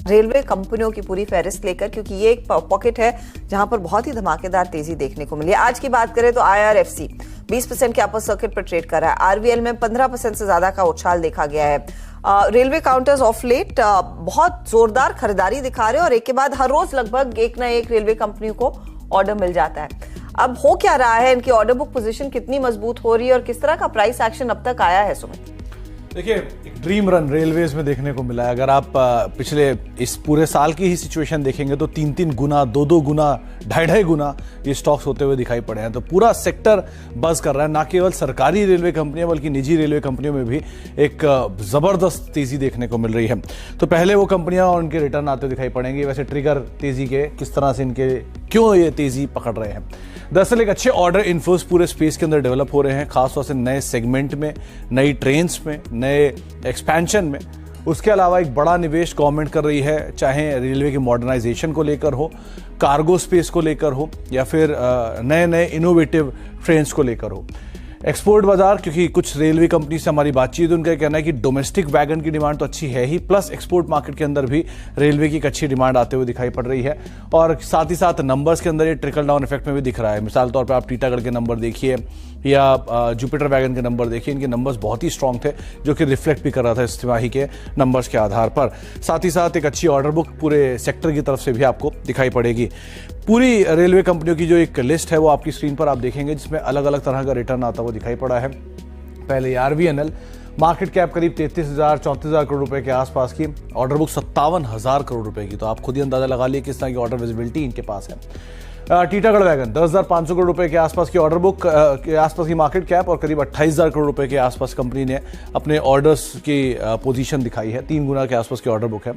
Railway कंपनियों की पूरी फहरिस्त लेकर, क्योंकि ये एक पॉकेट है जहां पर बहुत ही धमाकेदार तेजी देखने को मिली है। आज की बात करें तो IRFC 20% के अपर सर्किट पर ट्रेड कर रहा है। RVL में 15% से ज्यादा का उछाल देखा गया है। रेलवे काउंटर्स ऑफ लेट बहुत जोरदार खरीदारी दिखा रहे हैं और एक के बाद हर रोज लगभग एक ना एक रेलवे कंपनी को ऑर्डर मिल जाता है। अब हो क्या रहा है, इनकी ऑर्डर बुक पोजीशन कितनी मजबूत हो रही है और किस तरह का प्राइस एक्शन अब तक आया है? सुमित, देखिए, एक ड्रीम रन रेलवेज में देखने को मिला है। अगर आप पिछले इस पूरे साल की ही सिचुएशन देखेंगे तो 3-3 गुना, 2-2 गुना, 2.5 गुना ये स्टॉक्स होते हुए दिखाई पड़े हैं। तो पूरा सेक्टर बज कर रहा है। ना केवल सरकारी रेलवे कंपनियां बल्कि निजी रेलवे कंपनियों में भी एक जबरदस्त तेजी देखने को मिल रही है। तो पहले वो कंपनियां और उनके रिटर्न आते दिखाई पड़ेंगे। वैसे ट्रिगर तेजी के किस तरह से, इनके क्यों ये तेजी पकड़ रहे हैं। दरअसल एक अच्छे ऑर्डर इन्फ्लोस पूरे स्पेस के अंदर डेवलप हो रहे हैं, खासतौर से नए सेगमेंट में, नई ट्रेन्स में, नए एक्सपेंशन में। उसके अलावा एक बड़ा निवेश गवर्नमेंट कर रही है, चाहे रेलवे की मॉडर्नाइजेशन को लेकर हो, कार्गो स्पेस को लेकर हो, या फिर नए नए इनोवेटिव ट्रेन्स को लेकर हो। एक्सपोर्ट बाजार, क्योंकि कुछ रेलवे कंपनी से हमारी बातचीत, उनका कहना है कि डोमेस्टिक वैगन की डिमांड तो अच्छी है ही, प्लस एक्सपोर्ट मार्केट के अंदर भी रेलवे की एक अच्छी डिमांड आते हुए दिखाई पड़ रही है। और साथ ही साथ नंबर्स के अंदर ये ट्रिकल डाउन इफेक्ट में भी दिख रहा है। मिसाल तौर पर आप टीटागढ़ के नंबर देखिए या जुपिटर वैगन के नंबर देखिए, इनके नंबर्स बहुत ही स्ट्रांग थे, जो कि रिफ्लेक्ट भी कर रहा था इस तिमाही के नंबर्स के आधार पर। साथ ही साथ एक अच्छी ऑर्डर बुक पूरे सेक्टर की तरफ से भी आपको दिखाई पड़ेगी। पूरी रेलवे कंपनियों की जो एक लिस्ट है वो आपकी स्क्रीन पर आप देखेंगे, जिसमें अलग अलग तरह का रिटर्न आता हुआ दिखाई पड़ा है। पहले RVNL, मार्केट कैप करीब 33,000-34,000 करोड़ रुपए के आसपास की, ऑर्डर बुक 57,000 करोड़ रुपए की। तो आप खुद ही अंदाजा लगा लिए किस तरह की ऑर्डर विजिबिलिटी इनके पास है। टीटागढ़ वैगन 10,500 करोड़ रुपए के आसपास की ऑर्डर बुक के आसपास की मार्केट कैप और करीब 28,000 करोड़ रुपए के आसपास कंपनी ने अपने ऑर्डर्स की पोजीशन दिखाई है। 3 गुना के आसपास की ऑर्डर बुक है।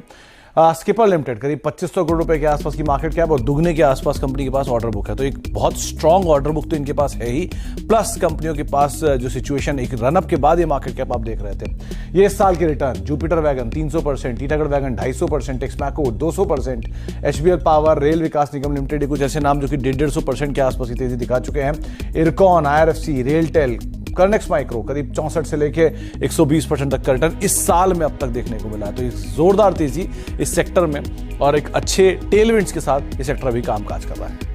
स्किपर लिमिटेड करीब 2500 करोड़ रुपए के आसपास की मार्केट कैप और दुगने के आसपास कंपनी के पास ऑर्डर बुक है। तो एक बहुत स्ट्रांग ऑर्डर बुक तो इनके पास है ही, प्लस कंपनियों के पास जो सिचुएशन एक रनअप के बाद ये मार्केट कैप आप देख रहे थे। ये इस साल के return, Jupiter wagon 300%, Titagarh wagon 250%, Texmaco 200%, HBL power, rail Vikas Nigam limited, ये कुछ ऐसे नाम जो कि 150% के आसपास की तेजी दिखा चुके हैं। इरकॉन, IRFC, रेलटेल, कर्नेक्स माइक्रो करीब 64 से लेके 120% तक का रिटर्न इस साल में अब तक देखने को मिला है। तो एक जोरदार तेजी इस सेक्टर में और एक अच्छे टेलविंड्स के साथ ये सेक्टर अभी कामकाज कर रहा है।